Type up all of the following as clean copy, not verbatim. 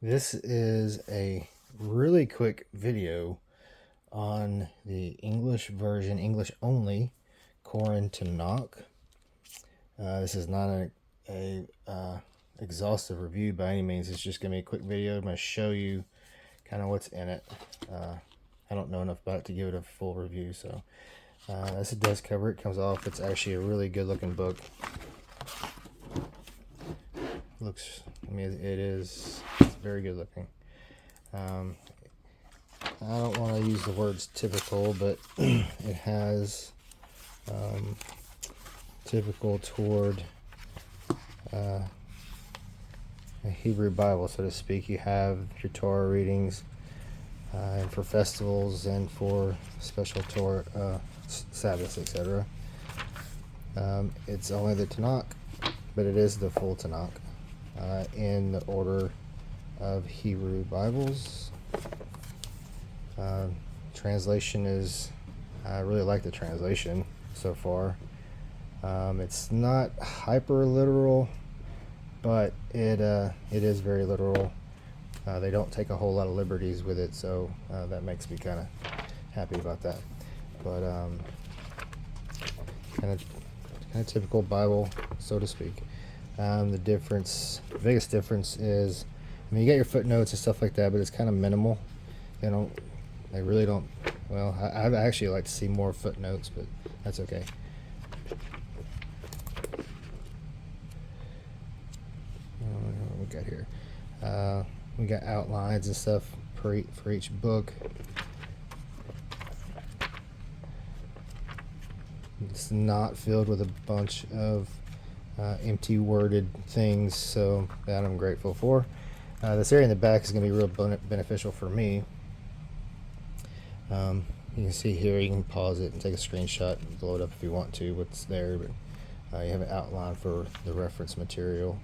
This is a really quick video on the English version, English only, Koren Tanakh. This is not a exhaustive review by any means. It's just going to be a quick video. I'm going to show you kind of what's in it. I don't know enough about it to give it a full review, so this does cover it. Comes off. It's actually a really good looking book. It's very good looking. I don't want to use the words typical, but it has typical toward a Hebrew Bible, so to speak. You have your Torah readings, and for festivals and for special Torah Sabbaths, etc. It's only the Tanakh, but it is the full Tanakh in the order of Hebrew Bibles. Translation is, I really like the translation so far. It's not hyper literal, but it is very literal. They don't take a whole lot of liberties with it, so that makes me kind of happy about that. But kind of typical Bible, so to speak. The biggest difference is, you get your footnotes and stuff like that, but it's kind of minimal. They really don't. Well, I'd actually like to see more footnotes, but that's okay. What we got here? We got outlines and stuff for each book. It's not filled with a bunch of empty worded things, so that I'm grateful for. This area in the back is going to be real beneficial for me. You can see here, you can pause it and take a screenshot and blow it up if you want to, what's there, but you have an outline for the reference material.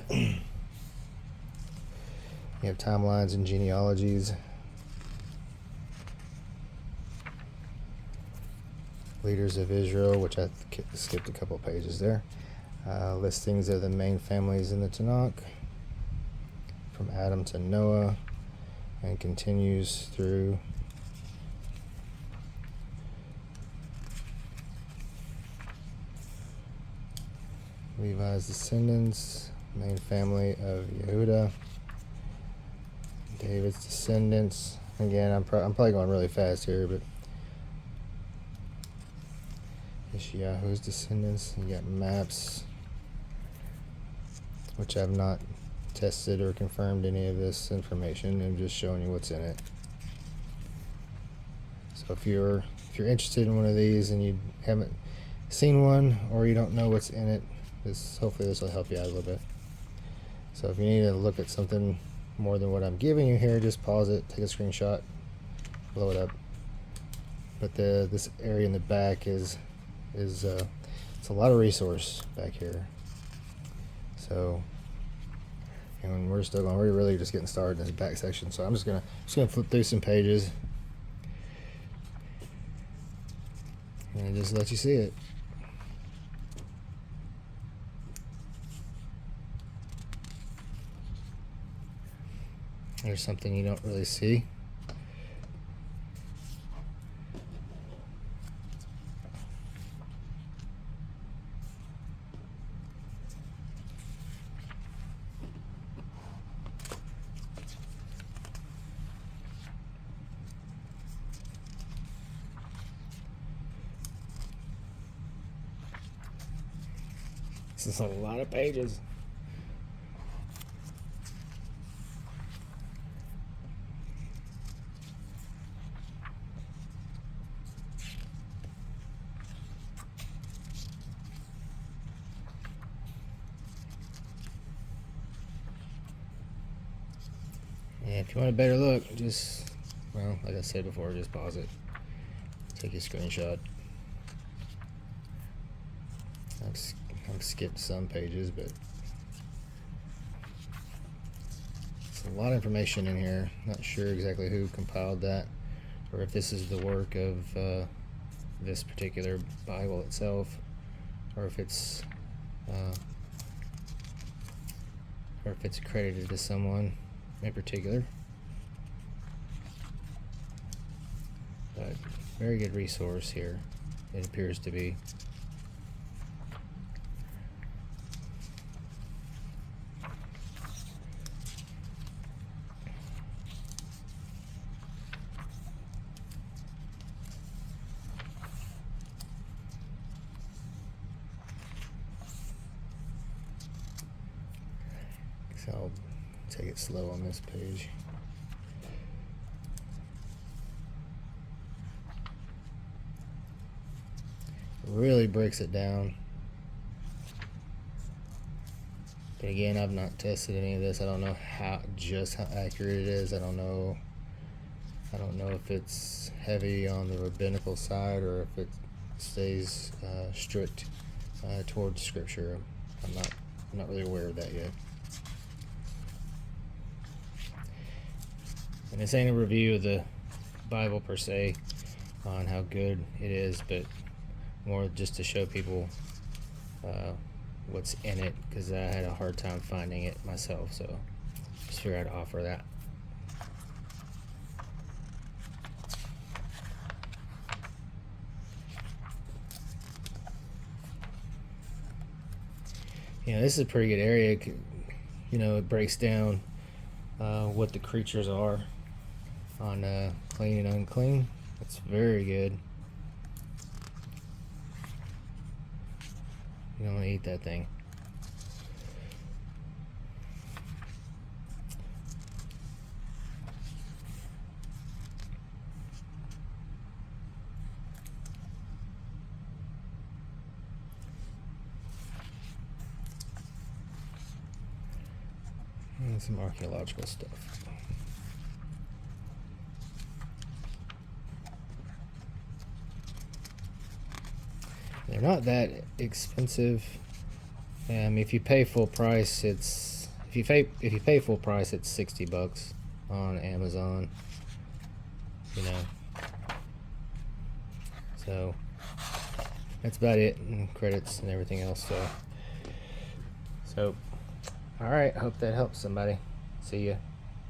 You have timelines and genealogies, leaders of Israel, which I skipped a couple pages there. Listings of the main families in the Tanakh, from Adam to Noah, and continues through Levi's descendants, main family of Yehuda, David's descendants. Again, I'm probably going really fast here, but Yeshayahu's descendants. You got maps, which I've not tested or confirmed any of this information. I'm just showing you what's in it. So if you're interested in one of these and you haven't seen one, or you don't know what's in it, hopefully this will help you out a little bit. So if you need to look at something more than what I'm giving you here, just pause it, take a screenshot, blow it up. But this area in the back is it's a lot of resource back here. So, and we're really just getting started in this back section. So I'm just gonna flip through some pages and just let you see it. There's something you don't really see. This is a lot of pages. Yeah, if you want a better look, like I said before, just pause it, take a screenshot. I've skipped some pages, but it's a lot of information in here. Not sure exactly who compiled that, or if this is the work of this particular Bible itself, or if it's credited to someone. in particular. But very good resource here, it appears to be. So I'll take it slow on this page. Really breaks it down. But again, I've not tested any of this. I don't know how accurate it is. I don't know if it's heavy on the rabbinical side or if it stays strict towards scripture. I'm not really aware of that yet. And this ain't a review of the Bible per se on how good it is, but more just to show people what's in it, because I had a hard time finding it myself, so just figured I'd offer that. You know, this is a pretty good area. You know, it breaks down what the creatures are on clean and unclean. It's very good. You don't want to eat that thing. And some archaeological stuff. They're not that expensive. If you pay full price, it's if you pay full price, it's $60 on Amazon. You know, so that's about it, and credits and everything else. So all right. Hope that helps somebody. See ya.